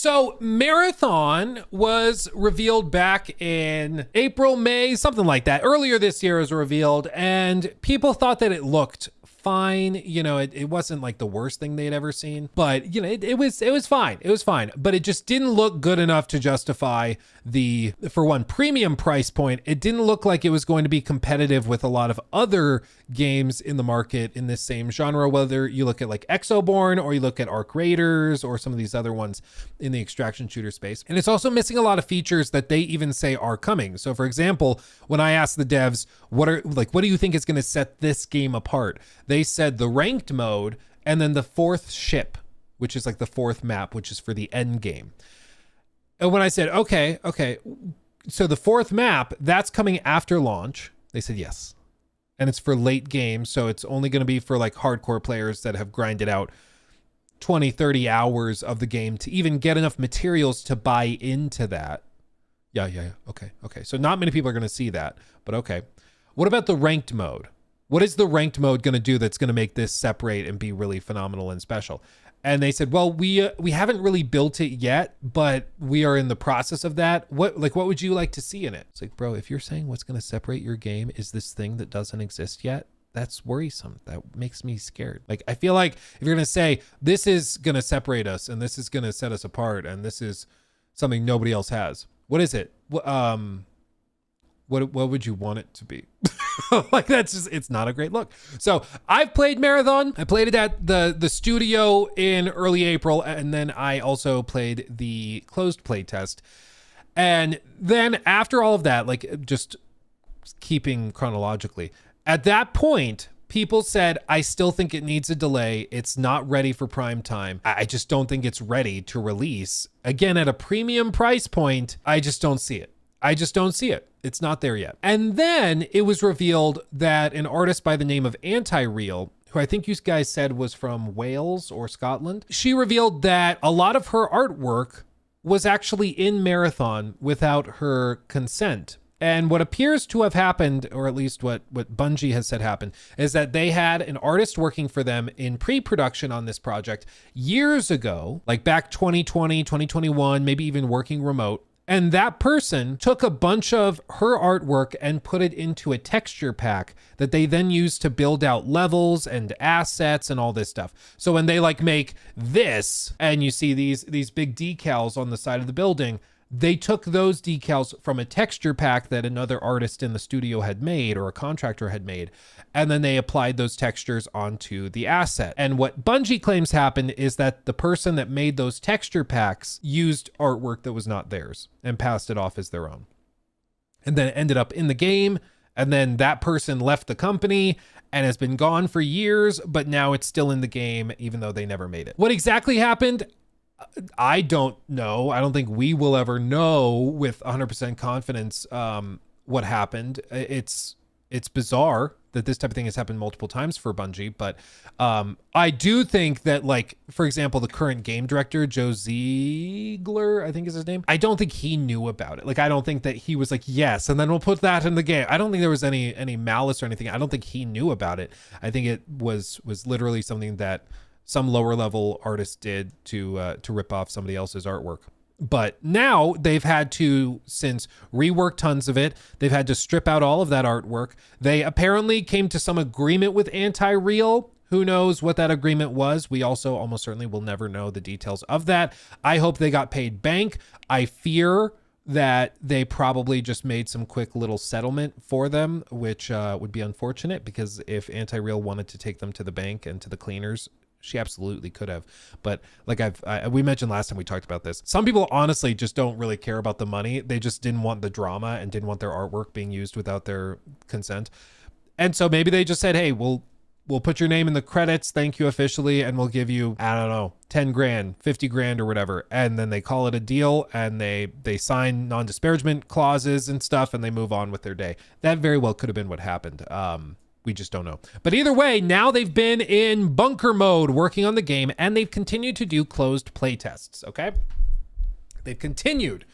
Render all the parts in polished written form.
So Marathon was revealed back in April, May, something like that. Earlier this year it was revealed, and people thought that it looked fine. You know, it wasn't like the worst thing they'd ever seen, but you know, it was fine. It was fine, but it just didn't look good enough to justify the, for one, premium price point. It didn't look like it was going to be competitive with a lot of other games in the market in this same genre, whether you look at like Exoborn or you look at Arc Raiders or some of these other ones in the extraction shooter space. And it's also missing a lot of features that they even say are coming. So for example, when I asked the devs, what do you think is going to set this game apart? They said the ranked mode and then the fourth ship, which is like the fourth map, which is for the Endgame. And when I said, okay, so the fourth map, that's coming after launch, they said yes. And it's for late game, so it's only going to be for like hardcore players that have grinded out 20, 30 hours of the game to even get enough materials to buy into that. Yeah. Okay. So not many people are going to see that, but okay. What about the ranked mode? What is the ranked mode going to do that's going to make this separate and be really phenomenal and special? And they said, well, we haven't really built it yet, but we are in the process of that. What would you like to see in it? It's like, bro, if you're saying what's going to separate your game is this thing that doesn't exist yet, that's worrisome. That makes me scared. Like, I feel like if you're going to say this is going to separate us and this is going to set us apart and this is something nobody else has, what is it? What would you want it to be? Like, that's just, it's not a great look. So I've played Marathon. I played it at the studio in early April. And then I also played the closed play test. And then after all of that, like just keeping chronologically, at that point, people said, I still think it needs a delay. It's not ready for prime time. I just don't think it's ready to release. Again, at a premium price point, I just don't see it. It's not there yet. And then it was revealed that an artist by the name of Anti-Real, who I think you guys said was from Wales or Scotland, she revealed that a lot of her artwork was actually in Marathon without her consent. And what appears to have happened, or at least what Bungie has said happened, is that they had an artist working for them in pre-production on this project years ago, like back 2020, 2021, maybe even working remote. And that person took a bunch of her artwork and put it into a texture pack that they then used to build out levels and assets and all this stuff. So when they like make this and you see these big decals on the side of the building, they took those decals from a texture pack that another artist in the studio had made or a contractor had made, and then they applied those textures onto the asset. And what Bungie claims happened is that the person that made those texture packs used artwork that was not theirs and passed it off as their own. And then it ended up in the game, and then that person left the company and has been gone for years, but now it's still in the game even though they never made it. What exactly happened? I don't know. I don't think we will ever know with 100% confidence what happened. It's bizarre that this type of thing has happened multiple times for Bungie, but I do think that, like, for example, the current game director, Joe Ziegler, I think is his name, I don't think he knew about it. Like, I don't think that he was like, yes, and then we'll put that in the game. I don't think there was any malice or anything. I don't think he knew about it. I think it was literally something that some lower level artist did to rip off somebody else's artwork. But now they've had to since rework tons of it. They've had to strip out all of that artwork. They apparently came to some agreement with Anti-Real. Who knows what that agreement was? We also almost certainly will never know the details of that. I hope they got paid bank. I fear that they probably just made some quick little settlement for them, which would be unfortunate, because if Anti-Real wanted to take them to the bank and to the cleaners, she absolutely could have. But like we mentioned last time we talked about this, some people honestly just don't really care about the money. They just didn't want the drama and didn't want their artwork being used without their consent. And so maybe they just said, hey, we'll put your name in the credits, thank you officially, and we'll give you, I don't know, 10 grand, 50 grand or whatever. And then they call it a deal and they sign non-disparagement clauses and stuff and they move on with their day. That very well could have been what happened. We just don't know. But either way, now they've been in bunker mode working on the game, and they've continued to do closed play tests, okay? They've continued.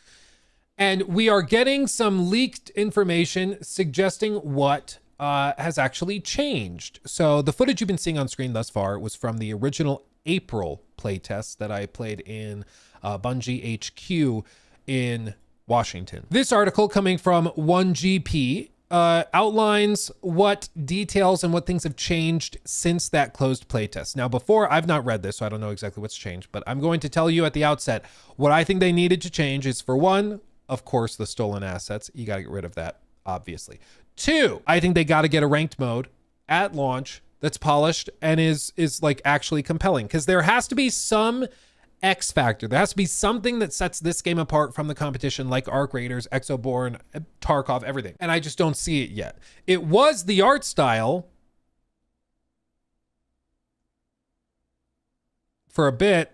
And we are getting some leaked information suggesting what has actually changed. So the footage you've been seeing on screen thus far was from the original April playtest that I played in Bungie HQ in Washington. This article, coming from 1GP, outlines what details and what things have changed since that closed playtest. Now, before, I've not read this, so I don't know exactly what's changed, but I'm going to tell you at the outset what I think they needed to change is, for one, of course, the stolen assets. You got to get rid of that, obviously. Two, I think they got to get a ranked mode at launch that's polished and is like actually compelling, because there has to be some X factor. There has to be something that sets this game apart from the competition, like Arc Raiders, Exoborn, Tarkov, everything. And I just don't see it yet. It was the art style for a bit.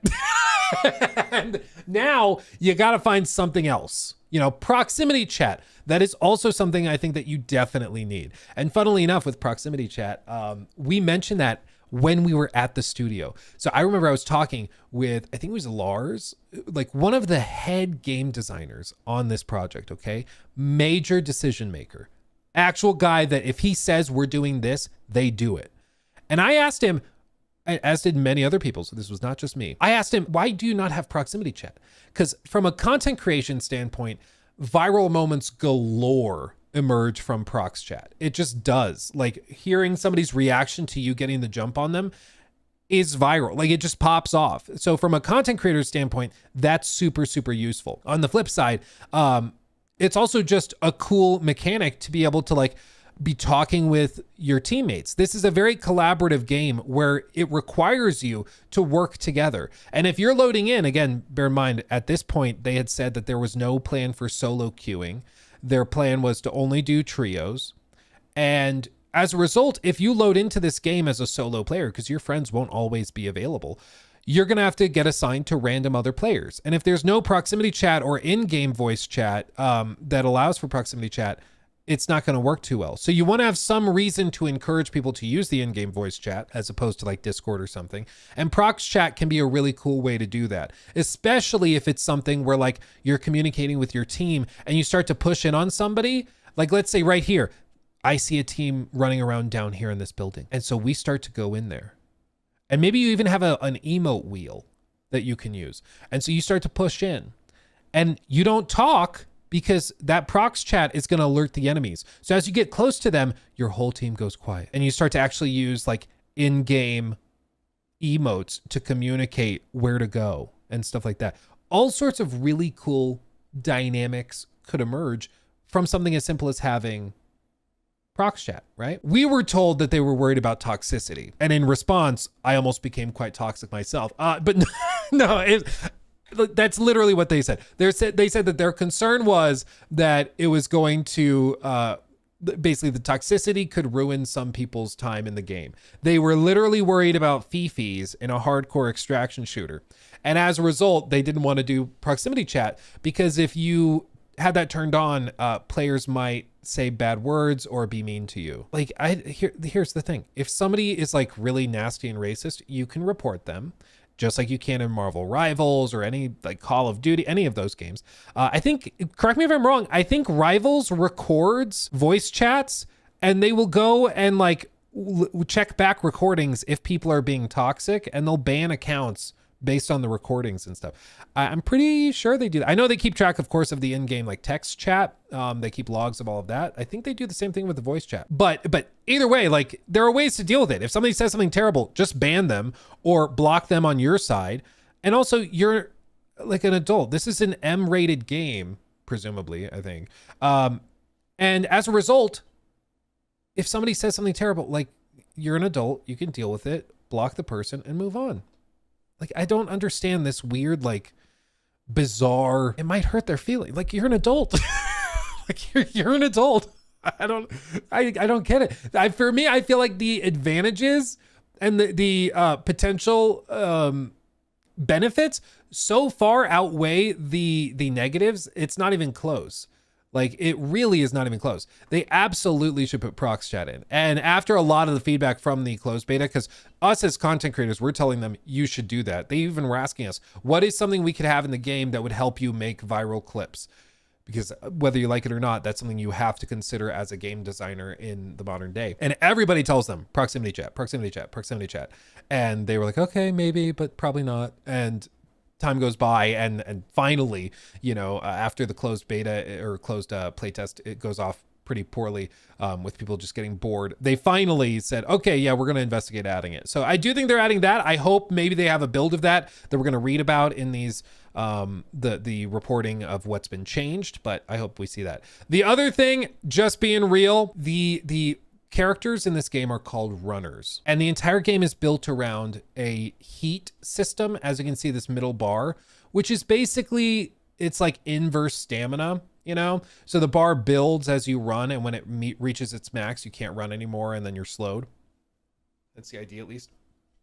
And now you got to find something else. You know, proximity chat. That is also something I think that you definitely need. And funnily enough, with proximity chat, we mentioned that when we were at the studio. So I remember I was talking with, I think it was Lars, like one of the head game designers on this project, okay? Major decision maker. Actual guy that if he says we're doing this, they do it. And I asked him, as did many other people, so this was not just me. I asked him, why do you not have proximity chat? Because from a content creation standpoint, viral moments galore emerge from prox chat. It just does. Like, hearing somebody's reaction to you getting the jump on them is viral. Like, it just pops off. So from a content creator standpoint, that's super, super useful. On the flip side, it's also just a cool mechanic to be able to like be talking with your teammates. This is a very collaborative game where it requires you to work together. And if you're loading in, again, bear in mind, at this point, they had said that there was no plan for solo queuing. Their plan was to only do trios. And as a result, if you load into this game as a solo player, because your friends won't always be available, you're going to have to get assigned to random other players. And if there's no proximity chat or in-game voice chat that allows for proximity chat, it's not going to work too well. So you want to have some reason to encourage people to use the in-game voice chat as opposed to like Discord or something. And prox chat can be a really cool way to do that, especially if it's something where like you're communicating with your team and you start to push in on somebody. Like, let's say right here, I see a team running around down here in this building. And so we start to go in there. And maybe you even have an emote wheel that you can use. And so you start to push in and you don't talk, because that prox chat is going to alert the enemies. So as you get close to them, your whole team goes quiet and you start to actually use like in-game emotes to communicate where to go and stuff like that. All sorts of really cool dynamics could emerge from something as simple as having prox chat, right? We were told that they were worried about toxicity. And in response, I almost became quite toxic myself. But no, that's literally what they said. They said that their concern was that it was going to, basically the toxicity could ruin some people's time in the game. They were literally worried about fifis in a hardcore extraction shooter. And as a result, they didn't want to do proximity chat, because if you had that turned on, players might say bad words or be mean to you. Like, here's the thing. If somebody is like really nasty and racist, you can report them, just like you can in Marvel Rivals or any like Call of Duty, any of those games. I think, correct me if I'm wrong, I think Rivals records voice chats and they will go and like check back recordings if people are being toxic, and they'll ban accounts based on the recordings and stuff. I'm pretty sure they do that. I know they keep track, of course, of the in-game like text chat. They keep logs of all of that. I think they do the same thing with the voice chat. But either way, like, there are ways to deal with it. If somebody says something terrible, just ban them or block them on your side. And also, you're like an adult. This is an M-rated game, presumably, I think. And as a result, if somebody says something terrible, like, you're an adult, you can deal with it, block the person, and move on. Like, I don't understand this weird, like, bizarre, it might hurt their feelings. Like, you're an adult. Like, you're an adult. I don't get it. For me, I feel like the advantages and the potential benefits so far outweigh the negatives. It's not even close. Like, it really is not even close. They absolutely should put prox chat in. And after a lot of the feedback from the closed beta, because us as content creators, we're telling them you should do that. They even were asking us, what is something we could have in the game that would help you make viral clips? Because whether you like it or not, that's something you have to consider as a game designer in the modern day. And everybody tells them proximity chat, proximity chat, proximity chat. And they were like, okay, maybe, but probably not. And time goes by and finally, you know, after the closed beta or closed playtest, it goes off pretty poorly with people just getting bored. They finally said, okay, yeah, we're going to investigate adding it. So I do think they're adding that. I hope maybe they have a build of that we're going to read about in these the reporting of what's been changed, but I hope we see that. The other thing, just being real, the characters in this game are called runners, and the entire game is built around a heat system. As you can see, this middle bar, which is basically, it's like inverse stamina, you know? So the bar builds as you run, and when it reaches its max, you can't run anymore, and then you're slowed. That's the idea, at least.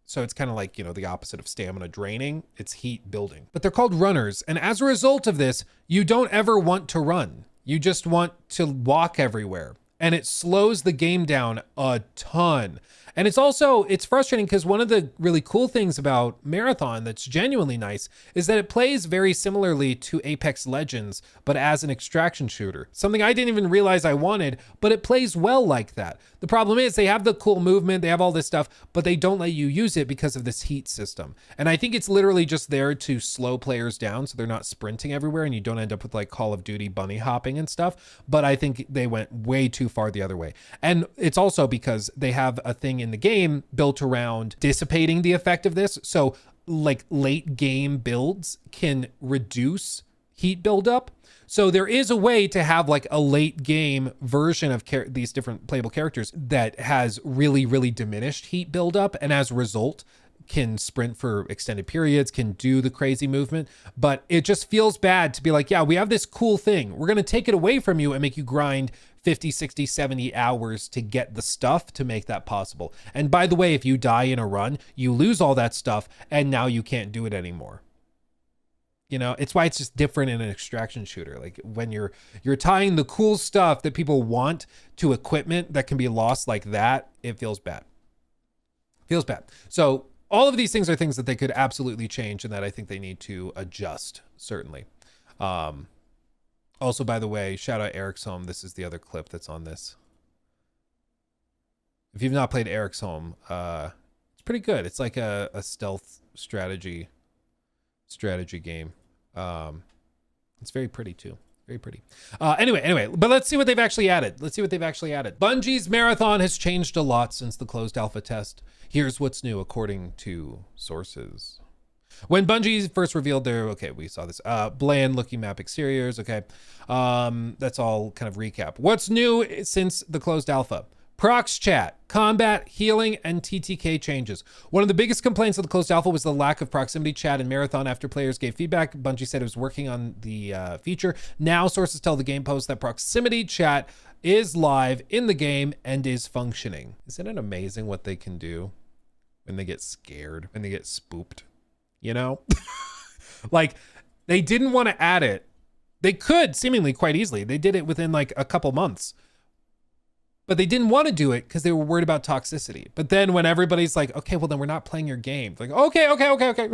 So it's kind of like, you know, the opposite of stamina draining. It's heat building. But they're called runners. And as a result of this, you don't ever want to run. You just want to walk everywhere. And it slows the game down a ton. And it's frustrating because one of the really cool things about Marathon that's genuinely nice is that it plays very similarly to Apex Legends, but as an extraction shooter. Something I didn't even realize I wanted, but it plays well like that. The problem is they have the cool movement, they have all this stuff, but they don't let you use it because of this heat system. And I think it's literally just there to slow players down so they're not sprinting everywhere and you don't end up with like Call of Duty bunny hopping and stuff. But I think they went way too far the other way. And it's also because they have a thing in the game built around dissipating the effect of this. So like late game builds can reduce heat buildup. So there is a way to have like a late game version of these different playable characters that has really, really diminished heat buildup, and as a result can sprint for extended periods, can do the crazy movement. But it just feels bad to be like, yeah, we have this cool thing. We're going to take it away from you and make you grind 50, 60, 70 hours to get the stuff to make that possible. And by the way, if you die in a run, you lose all that stuff and now you can't do it anymore. You know, it's why it's just different in an extraction shooter. Like when you're tying the cool stuff that people want to equipment that can be lost like that, it feels bad. Feels bad. So all of these things are things that they could absolutely change and that I think they need to adjust, certainly. Also, by the way, shout out Eric's Home. This is the other clip that's on this. If you've not played Eric's Home, it's pretty good. It's like a stealth strategy game. It's very pretty too. Very pretty. Anyway, but let's see what they've actually added. Bungie's Marathon has changed a lot since the closed alpha test. Here's what's new according to sources. When Bungie first revealed their, we saw this, bland looking map exteriors. That's all kind of recap. What's new since the closed alpha? Prox chat, combat, healing, and TTK changes. One of the biggest complaints of the closed alpha was the lack of proximity chat in Marathon after players gave feedback. Bungie said it was working on the feature. Now sources tell the game post that proximity chat is live in the game and is functioning. Isn't it amazing what they can do when they get scared, when they get spooked? You know? Like, they didn't want to add it. They could seemingly quite easily. They did it within like a couple months. But they didn't want to do it because they were worried about toxicity. But then when everybody's like, okay, well then we're not playing your game. Like, okay.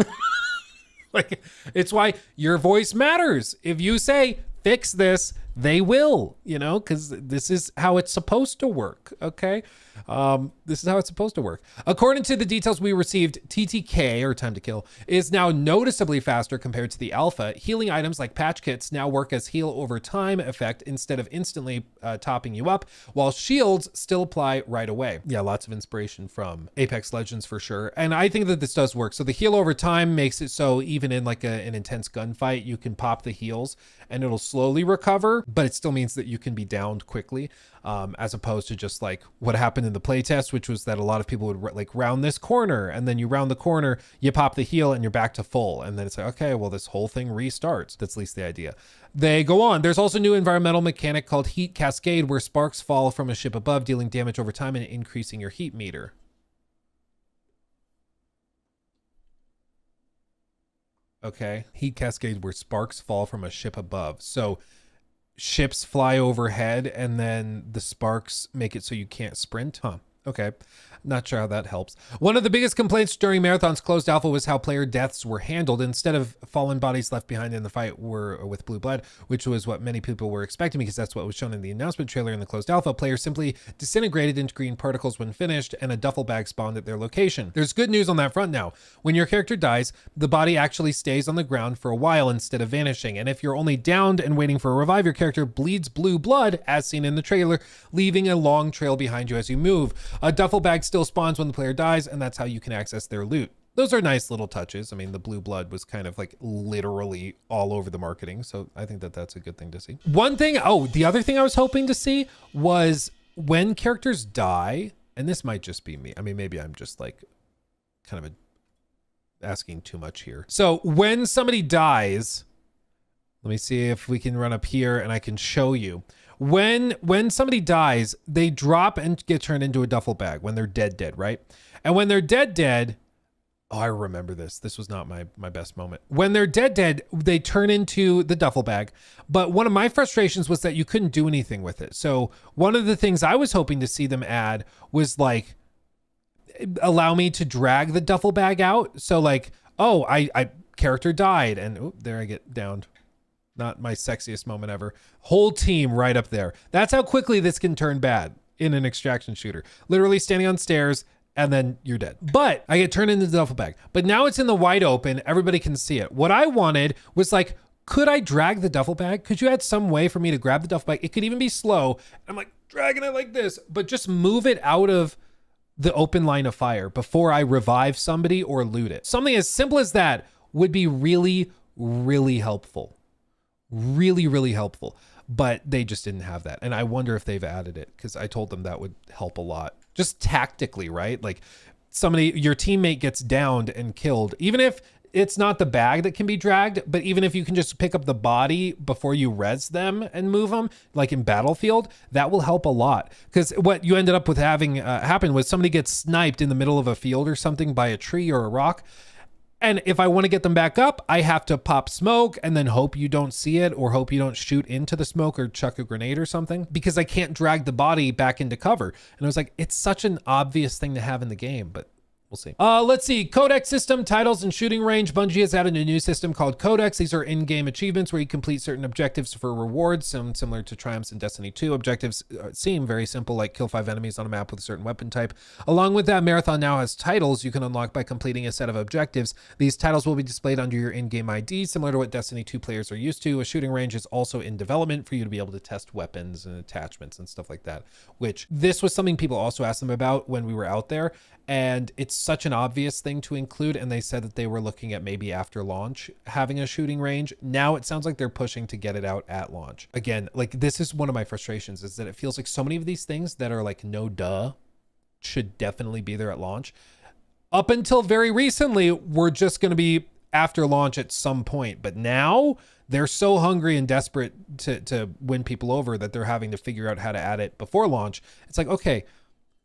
Like, it's why your voice matters. If you say, fix this, they will, you know, because this is how it's supposed to work, okay? This is how it's supposed to work. According to the details we received, TTK, or time to kill, is now noticeably faster compared to the alpha. Healing items like patch kits now work as heal over time effect instead of instantly topping you up, while shields still apply right away. Yeah, lots of inspiration from Apex Legends for sure. And I think that this does work. So the heal over time makes it so even in like an intense gunfight, you can pop the heals and it'll slowly recover, but it still means that you can be downed quickly, as opposed to just like what happened in the playtest, which was that a lot of people would like round this corner, and then you round the corner, you pop the heal and you're back to full. And then it's like, okay, well, this whole thing restarts. That's at least the idea. They go on. There's also a new environmental mechanic called Heat Cascade, where sparks fall from a ship above, dealing damage over time and increasing your heat meter. Okay. Heat Cascade, where sparks fall from a ship above. So ships fly overhead and then the sparks make it so you can't sprint. Huh. Okay. Not sure how that helps. One of the biggest complaints during Marathon's closed alpha was how player deaths were handled. Instead of fallen bodies left behind in the fight were with blue blood, which was what many people were expecting because that's what was shown in the announcement trailer in the closed alpha. Players simply disintegrated into green particles when finished, and a duffel bag spawned at their location. There's good news on that front now. When your character dies, the body actually stays on the ground for a while instead of vanishing. And if you're only downed and waiting for a revive, your character bleeds blue blood, as seen in the trailer, leaving a long trail behind you as you move. A duffel bag still spawns when the player dies, and that's how you can access their loot. Those are nice little touches. I mean, the blue blood was kind of like literally all over the marketing, so I think that that's a good thing to see. One thing, the other thing I was hoping to see was when characters die, and this might just be me. I mean, maybe I'm just like kind of asking too much here. So when somebody dies, let me see if we can run up here and I can show you. When somebody dies, they drop and get turned into a duffel bag when they're dead, right? And when they're dead, oh, I remember this. This was not my best moment. When they're dead, they turn into the duffel bag. But one of my frustrations was that you couldn't do anything with it. So one of the things I was hoping to see them add was like, allow me to drag the duffel bag out. So like, oh, I character died and there I get downed. Not my sexiest moment ever. Whole team right up there. That's how quickly this can turn bad in an extraction shooter. Literally standing on stairs and then you're dead. But I get turned into the duffel bag. But now it's in the wide open. Everybody can see it. What I wanted was like, could I drag the duffel bag? Could you add some way for me to grab the duffel bag? It could even be slow. I'm like dragging it like this, but just move it out of the open line of fire before I revive somebody or loot it. Something as simple as that would be really, really helpful. Really, really helpful, but they just didn't have that. And I wonder if they've added it because I told them that would help a lot. Just tactically, right? Like your teammate gets downed and killed, even if it's not the bag that can be dragged, but even if you can just pick up the body before you res them and move them, like in Battlefield, that will help a lot. Because what you ended up with having happen was somebody gets sniped in the middle of a field or something by a tree or a rock. And if I want to get them back up, I have to pop smoke and then hope you don't see it or hope you don't shoot into the smoke or chuck a grenade or something because I can't drag the body back into cover. And I was like, it's such an obvious thing to have in the game, but we'll see. Let's see. Codex system, titles, and shooting range. Bungie has added a new system called Codex. These are in-game achievements where you complete certain objectives for rewards, similar to triumphs in Destiny 2. Objectives seem very simple, like kill 5 enemies on a map with a certain weapon type. Along with that, Marathon now has titles you can unlock by completing a set of objectives. These titles will be displayed under your in-game ID, similar to what Destiny 2 players are used to. A shooting range is also in development for you to be able to test weapons and attachments and stuff like that, which this was something people also asked them about when we were out there. And it's such an obvious thing to include. And they said that they were looking at maybe after launch having a shooting range. Now it sounds like they're pushing to get it out at launch. Again, like this is one of my frustrations is that it feels like so many of these things that are like no duh should definitely be there at launch. Up until very recently, we're just going to be after launch at some point. But now they're so hungry and desperate to win people over that they're having to figure out how to add it before launch. It's like, okay,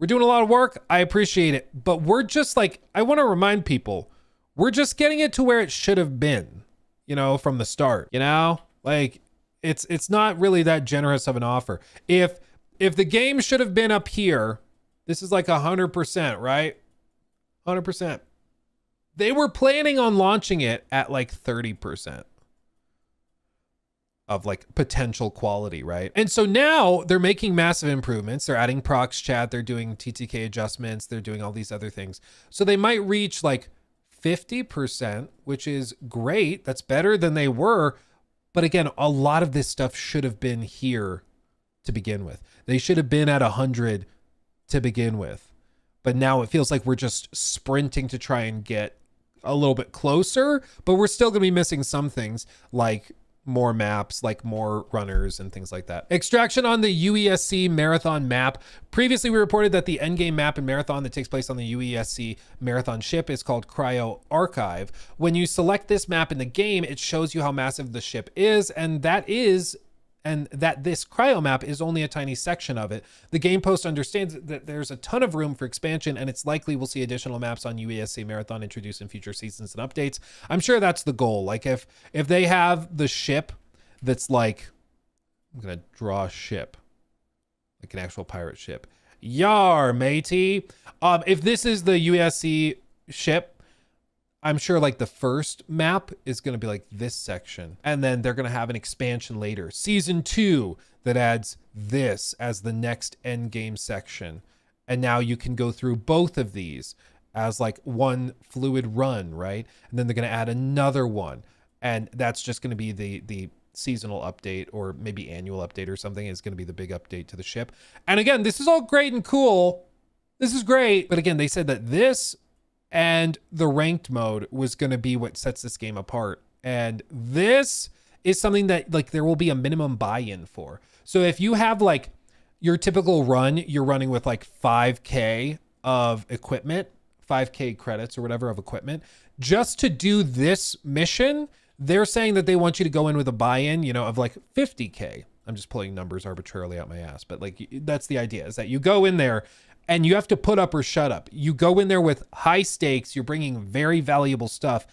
we're doing a lot of work. I appreciate it. But we're just like, I want to remind people, we're just getting it to where it should have been, you know, from the start, you know, like it's not really that generous of an offer. If the game should have been up here, this is like 100%, right? 100%. They were planning on launching it at like 30% of like potential quality, right? And so now they're making massive improvements. They're adding prox chat, they're doing TTK adjustments, they're doing all these other things. So they might reach like 50%, which is great. That's better than they were. But again, a lot of this stuff should have been here to begin with. They should have been at 100 to begin with. But now it feels like we're just sprinting to try and get a little bit closer, but we're still going to be missing some things like more maps, like more runners and things like that. Extraction on the UESC Marathon map. Previously, we reported that the Endgame map in Marathon that takes place on the UESC Marathon ship is called Cryo Archive. When you select this map in the game, it shows you how massive the ship is, and that this cryo map is only a tiny section of it. The game post understands that there's a ton of room for expansion, and it's likely we'll see additional maps on UESC Marathon introduced in future seasons and updates. I'm sure that's the goal. Like if they have the ship that's like, I'm gonna draw a ship, like an actual pirate ship, Yar, matey. If this is the USC ship, I'm sure like the first map is going to be like this section. And then they're going to have an expansion later. Season 2 that adds this as the next Endgame section. And now you can go through both of these as like one fluid run, right? And then they're going to add another one. And that's just going to be the seasonal update, or maybe annual update or something is going to be the big update to the ship. And again, this is all great and cool. This is great. But again, they said that this and the ranked mode was going to be what sets this game apart. And this is something that like there will be a minimum buy-in for. So if you have like your typical run, you're running with like 5K of equipment, 5K credits or whatever of equipment, just to do this mission, they're saying that they want you to go in with a buy-in, you know, of like 50K. I'm just pulling numbers arbitrarily out my ass, but like that's the idea, is that you go in there and you have to put up or shut up. You go in there with high stakes, you're bringing very valuable stuff,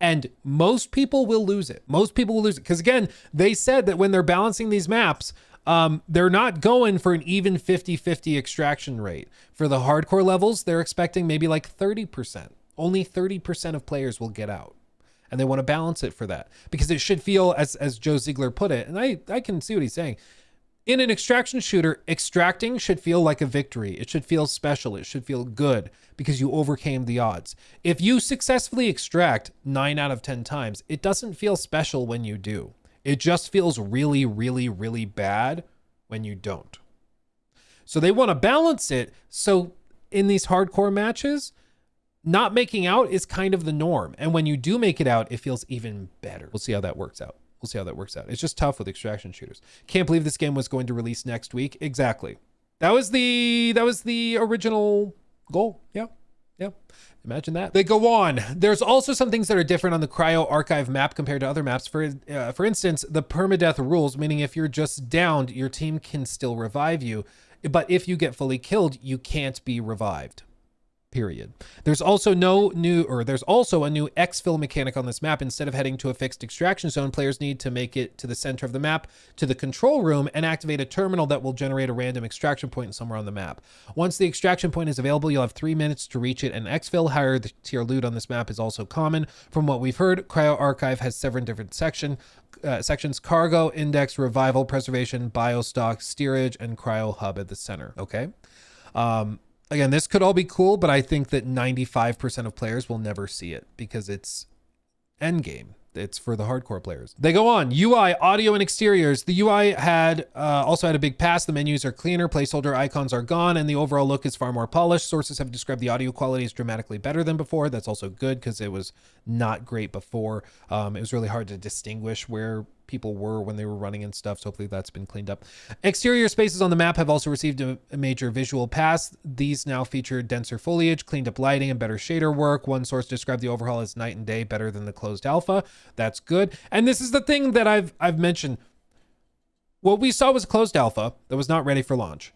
and most people will lose it. Most people will lose it. Because again, they said that when they're balancing these maps, they're not going for an even 50-50 extraction rate. For the hardcore levels, they're expecting maybe like 30%. Only 30% of players will get out. And they want to balance it for that, because it should feel, as Joe Ziegler put it, and I can see what he's saying, in an extraction shooter, extracting should feel like a victory. It should feel special. It should feel good because you overcame the odds. If you successfully extract 9 out of 10 times, it doesn't feel special when you do. It just feels really, really, really bad when you don't. So they want to balance it. So in these hardcore matches, not making out is kind of the norm. And when you do make it out, it feels even better. We'll see how that works out. We'll see how that works out. It's just tough with extraction shooters. Can't believe this game was going to release next week. Exactly. That was the original goal. Yeah. Yeah. Imagine that. They go on. There's also some things that are different on the Cryo Archive map compared to other maps. For instance, the permadeath rules, meaning if you're just downed, your team can still revive you. But if you get fully killed, you can't be revived. Period. There's also a new exfil mechanic on this map. Instead of heading to a fixed extraction zone, players need to make it to the center of the map, to the control room, and activate a terminal that will generate a random extraction point somewhere on the map. Once the extraction point is available, you'll have 3 minutes to reach it and exfil. Higher tier loot on this map is also common. From what we've heard, Cryo Archive has 7 different sections: cargo, index, revival, preservation, biostock, steerage, and cryo hub at the center. Okay. Again, this could all be cool, but I think that 95% of players will never see it because it's Endgame. It's for the hardcore players. They go on. UI, audio, and exteriors. The UI also had a big pass. The menus are cleaner, placeholder icons are gone, and the overall look is far more polished. Sources have described the audio quality as dramatically better than before. That's also good because it was not great before. It was really hard to distinguish where people were when they were running and stuff, so hopefully that's been cleaned up. Exterior spaces on the map have also received a major visual pass. These now feature denser foliage, cleaned up lighting, and better shader work. One source described the overhaul as night and day, better than the closed alpha. That's good. And this is the thing that I've mentioned. What we saw was a closed alpha that was not ready for launch.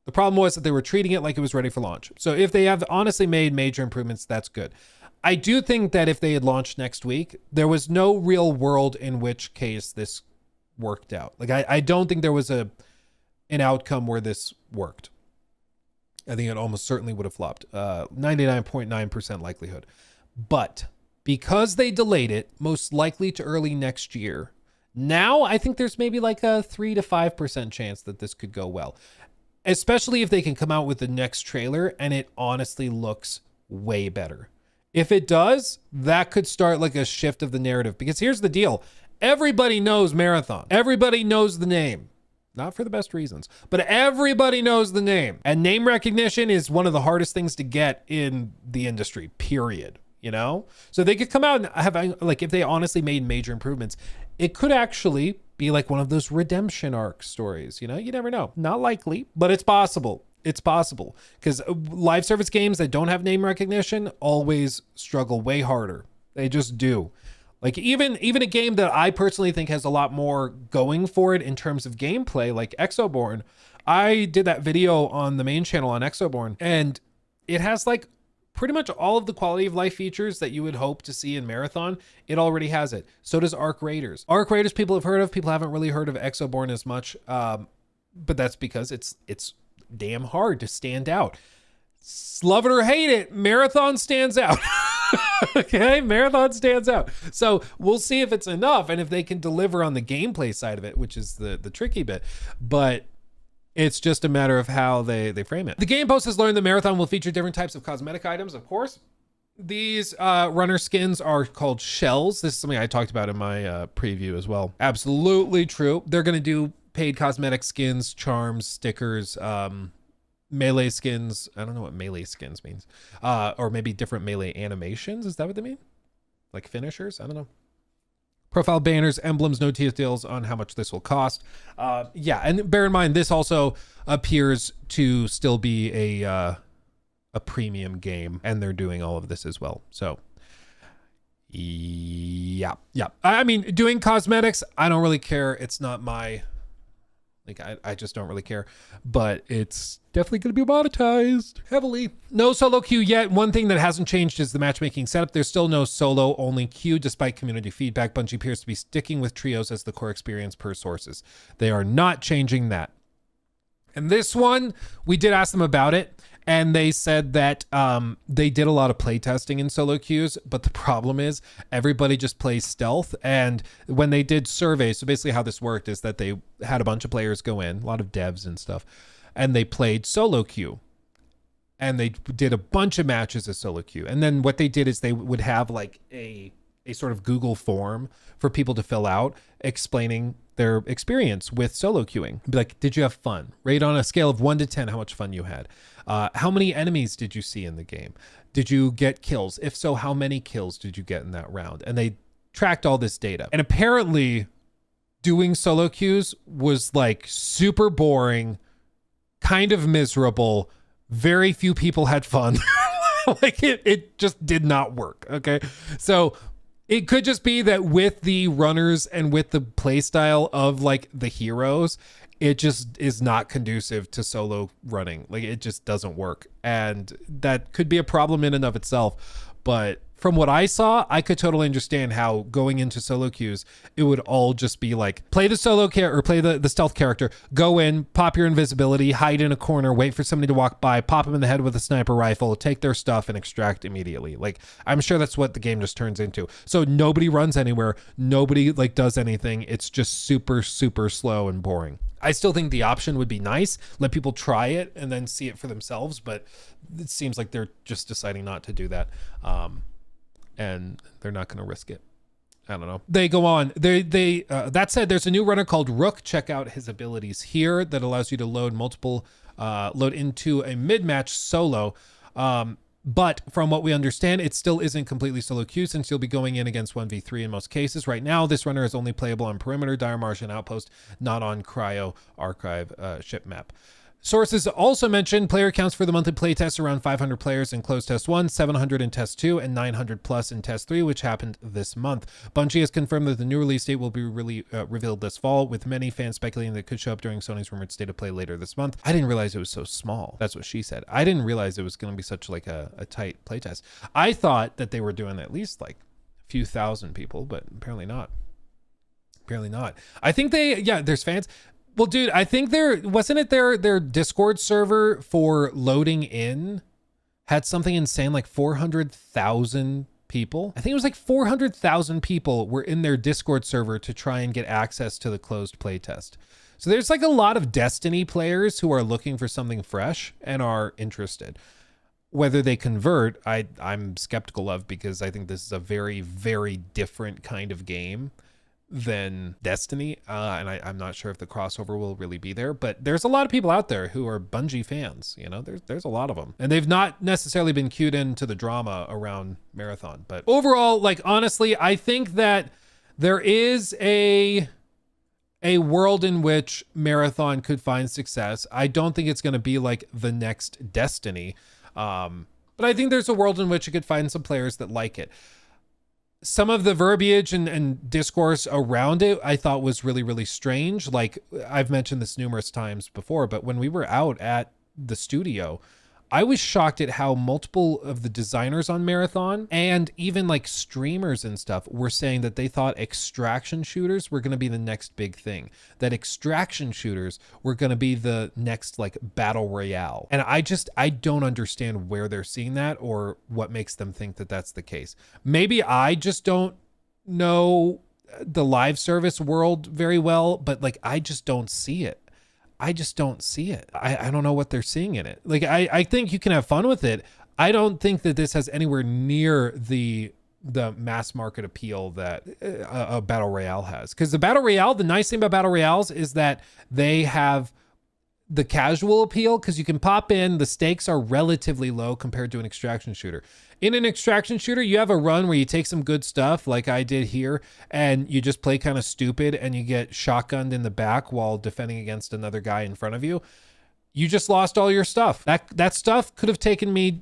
The problem was that they were treating it like it was ready for launch. So if they have honestly made major improvements, that's good. I do think that if they had launched next week, there was no real world in which case this worked out. Like I don't think there was an outcome where this worked. I think it almost certainly would have flopped. 99.9% likelihood. But because they delayed it, most likely to early next year, now I think there's maybe like a 3 to 5% chance that this could go well. Especially if they can come out with the next trailer and it honestly looks way better. If it does, that could start like a shift of the narrative, because here's the deal. Everybody knows Marathon. Everybody knows the name. Not for the best reasons, but everybody knows the name. And name recognition is one of the hardest things to get in the industry, period. You know? So they could come out and have, like, if they honestly made major improvements, it could actually be like one of those redemption arc stories. You know, you never know. Not likely, but it's possible. It's possible, because live service games that don't have name recognition always struggle way harder. They just do. Like even a game that I personally think has a lot more going for it in terms of gameplay, like Exoborn. I did that video on the main channel on Exoborn, and it has like pretty much all of the quality of life features that you would hope to see in Marathon. It already has it. So does Arc Raiders. Arc Raiders people have heard of. People haven't really heard of Exoborn as much, but that's because it's damn hard to stand out. Love it or hate it, Marathon stands out. Okay, Marathon stands out. So we'll see if it's enough and if they can deliver on the gameplay side of it, which is the tricky bit. But it's just a matter of how they frame it. The game post has learned the Marathon will feature different types of cosmetic items, of course. These runner skins are called shells. This is something I talked about in my preview as well. Absolutely true. They're going to do paid cosmetic skins, charms, stickers, melee skins. I don't know what melee skins means. Or maybe different melee animations. Is that what they mean? Like finishers? I don't know. Profile banners, emblems, no details on how much this will cost. Yeah, and bear in mind, this also appears to still be a premium game, and they're doing all of this as well. So yeah. I mean, doing cosmetics, I don't really care. It's not my... Like, I just don't really care, but it's definitely going to be monetized heavily. No solo queue yet. One thing that hasn't changed is the matchmaking setup. There's still no solo only queue despite community feedback. Bungie appears to be sticking with trios as the core experience per sources. They are not changing that. And this one, we did ask them about it, and they said that they did a lot of playtesting in solo queues, but the problem is everybody just plays stealth. And when they did surveys, so basically how this worked is that they had a bunch of players go in, a lot of devs and stuff, and they played solo queue. And they did a bunch of matches of solo queue. And then what they did is they would have like a sort of Google form for people to fill out explaining their experience with solo queuing. Be like, did you have fun? Rate on a scale of 1 to 10 how much fun you had. How many enemies did you see in the game? Did you get kills? If so, how many kills did you get in that round? And they tracked all this data. And apparently doing solo queues was like super boring, kind of miserable. Very few people had fun. Like it just did not work. Okay. So it could just be that with the runners and with the play style of like the heroes, it just is not conducive to solo running. Like it just doesn't work. And that could be a problem in and of itself. But from what I saw, I could totally understand how going into solo queues, it would all just be like, play the solo character or play the stealth character, go in, pop your invisibility, hide in a corner, wait for somebody to walk by, pop them in the head with a sniper rifle, take their stuff and extract immediately. Like, I'm sure that's what the game just turns into. So nobody runs anywhere. Nobody like does anything. It's just super, super slow and boring. I still think the option would be nice. Let people try it and then see it for themselves. But it seems like they're just deciding not to do that. And they're not going to risk it. I don't know. They go on. That said, there's a new runner called Rook. Check out his abilities here that allows you to load into a mid-match solo. But from what we understand, it still isn't completely solo queue since you'll be going in against 1v3 in most cases. Right now, this runner is only playable on Perimeter, Dire Martian Outpost, not on Cryo Archive ship map. Sources also mentioned player counts for the monthly playtest around 500 players in closed test 1, 700 in test 2, and 900 plus in test 3, which happened this month. Bungie has confirmed that the new release date will be revealed this fall, with many fans speculating that it could show up during Sony's rumored state of play later this month. I didn't realize it was so small. That's what she said. I didn't realize it was going to be such like a tight playtest. I thought that they were doing at least like a few thousand people, but apparently not. Apparently not. I think there's fans. Well, dude, I think wasn't it their Discord server for loading in had something insane like 400,000 people. I think it was like 400,000 people were in their Discord server to try and get access to the closed playtest. So there's like a lot of Destiny players who are looking for something fresh and are interested. Whether they convert, I'm skeptical of, because I think this is a very, very different kind of game than Destiny, and I'm not sure if the crossover will really be there, but there's a lot of people out there who are Bungie fans. You know, there's a lot of them, and they've not necessarily been cued into the drama around Marathon. But overall, like, honestly, I think that there is a world in which Marathon could find success. I don't think it's going to be like the next Destiny, but I think there's a world in which it could find some players that like it. Some of the verbiage and discourse around it I thought was really, really strange. Like, I've mentioned this numerous times before, but when we were out at the studio, I was shocked at how multiple of the designers on Marathon and even like streamers and stuff were saying that they thought extraction shooters were going to be the next big thing, that extraction shooters were going to be the next like battle royale. And I don't understand where they're seeing that or what makes them think that that's the case. Maybe I just don't know the live service world very well, but like I just don't see it. I just don't see it. I don't know what they're seeing in it. Like I think you can have fun with it. I don't think that this has anywhere near the mass market appeal that a battle royale has. Because the battle royale, the nice thing about battle royales is that they have the casual appeal because you can pop in, the stakes are relatively low compared to an extraction shooter. In an extraction shooter, you have a run where you take some good stuff like I did here and you just play kind of stupid and you get shotgunned in the back while defending against another guy in front of you. You just lost all your stuff. That stuff could have taken me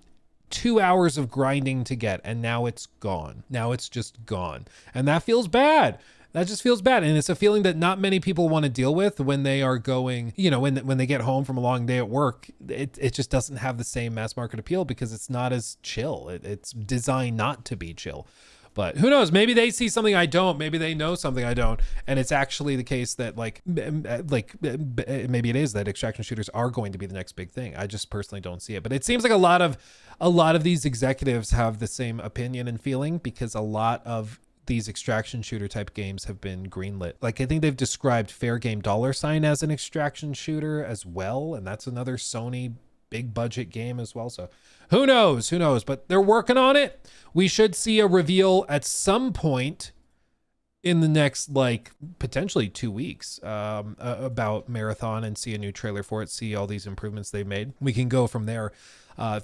2 hours of grinding to get, and now it's gone. Now it's just gone. And that feels bad. That just feels bad. And it's a feeling that not many people want to deal with when they are going, you know, when they get home from a long day at work. It just doesn't have the same mass market appeal because it's not as chill. It's designed not to be chill. But who knows? Maybe they see something I don't. Maybe they know something I don't. And it's actually the case that maybe it is that extraction shooters are going to be the next big thing. I just personally don't see it. But it seems like a lot of these executives have the same opinion and feeling because a lot of these extraction shooter type games have been greenlit. Like I think they've described Fair Game $sign as an extraction shooter as well. And that's another Sony big budget game as well. So who knows, but they're working on it. We should see a reveal at some point in the next, like potentially 2 weeks about Marathon and see a new trailer for it, see all these improvements they've made. We can go from there,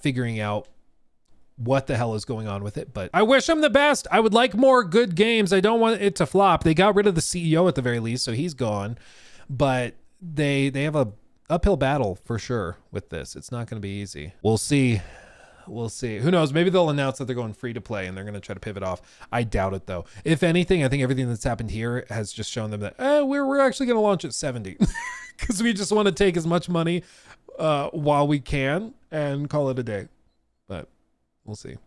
figuring out what the hell is going on with it. But I wish them the best. I would like more good games. I don't want it to flop. They got rid of the CEO at the very least, so he's gone. But they have a uphill battle for sure with this. It's not going to be easy. We'll see. Who knows? Maybe they'll announce that they're going free to play and they're going to try to pivot off. I doubt it though. If anything, I think everything that's happened here has just shown them that we're actually going to launch at 70 because we just want to take as much money while we can and call it a day. But we'll see.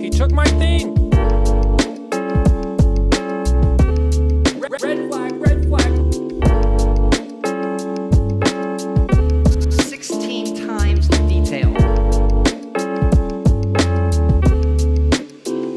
He took my thing.